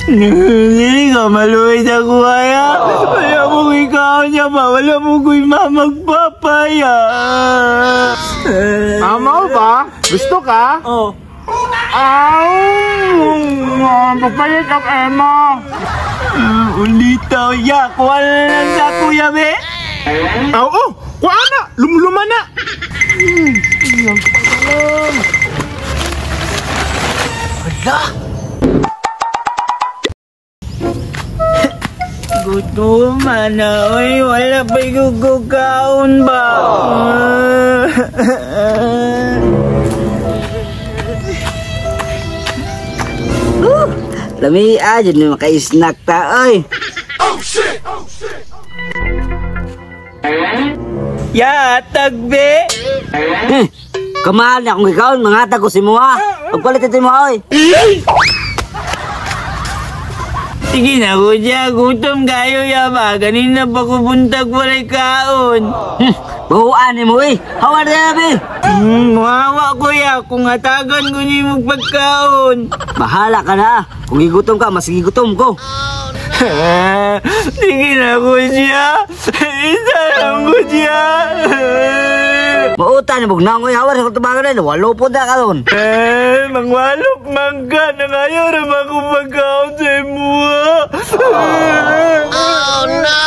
Hindi ka maluwid ako kaya. Wala mong ikaw niya ba? Wala mong ko'y mamagpapaya. Amaw ba? Gusto ka? Oh. Papayag ang ema. Ulitaw, ya. Kuha na lang sa kuya, be. Kuha na. Lumluma na. Wala. Gutom na, oy. Wala pa'y gugukaon ba? Lami aja nih makai snack ta oi. Oh shit. Ya, tagbe. Kemana akong ikaw mangatag ko si Mua. Pagpalit ito mo oi. Sige na ko dyan, gutom kayo ya ba? Kanina pa ko buntag walay kaon. Bahuan ni mo eh. Hawar na be. Mahawa ko ya, kung hatagan ko niyo mong pagkaon. Bahala ka na. Kung gigutom ka, mas gigutom ko. Sige na ko siya. Isa lang ko siya. Mautan ni bugnangoy hawar sa tabangan na walo po na ka doon. Mangwalok mangga na ngayon naman ko pagkaon sa Mua. Oh no!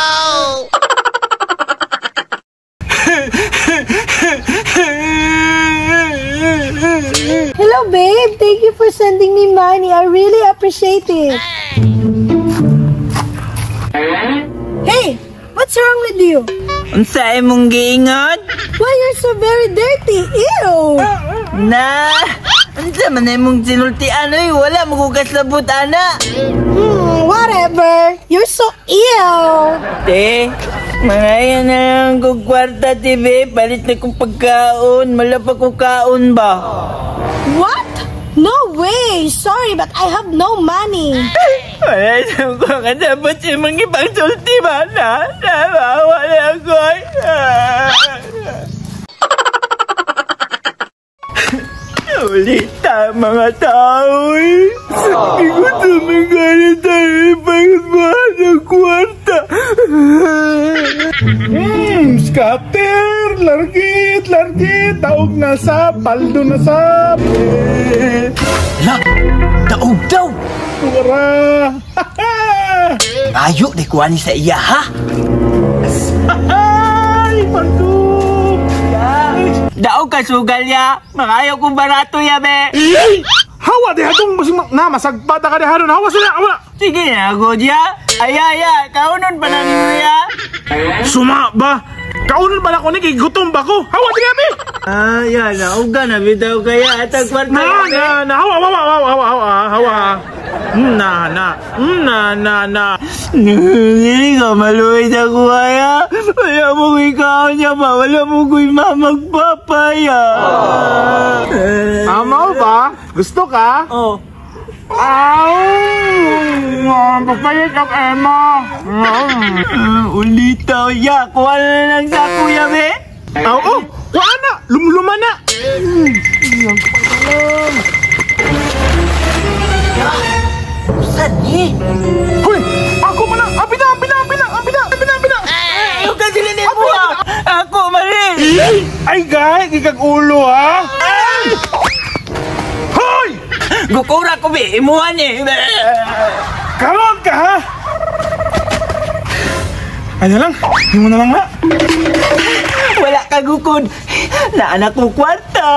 Hello, babe. Thank you for sending me money. I really appreciate it. Hey, what's wrong with you? Unsa imong giingon? Why you're so very dirty? Ew! Na, unsa man imong sinultian oy, wala magugas labot ana. Whatever. You're so ew. Te, manaya na lang kong kwarta, TV. Palit na kong pagkaon. Malapa ko kaon ba? What? No way. Sorry, but I have no money. Wala isang ko kasabot si mga ibang sulti ba na? Wala ko. Ulita mga tao eh. Igutom ang gano'n tayo pagbuhan ng kwarta. Scatter. Largit. Taog na sa. Paldo na sa. La, taog daw. Wara. Ayo, di kuha ni sa iya ha. Ay, paldo. Daog ka sugal ya. Mangayaw kong barato ya be. Hawa di hatong masagpata ka di haron. Hawa sila. Hawa. Sige na ako diya. Ay, kaunon pa namin mo ya. Suma ba? Kaunan ba na ko ni gutom ba ko? Hawa di kami. Yan, nauga na bitaw kaya at ang kwarta. Hawa. Hindi ka maluwid ako kaya. Wala mong ikaw niya ba? Wala mong ko'y mamagpapaya. Amaw ba? Gusto ka? Oh. Papayag ang ema. Ulitaw ya. Kuha na lang sa kuya be. Kuha na. Lumluma na. Saan ni? Hoy! Ako man na! Apina! Ayaw ka sila ni Mua. Ako mali. Ay, gay! Ikag ulo, ha? Hoy! Gukura ko be. Imuhan eh. Karon ka, ha? Ano lang? Hindi mo na lang, ha? Wala ka gukod. Na anak ko kwarta.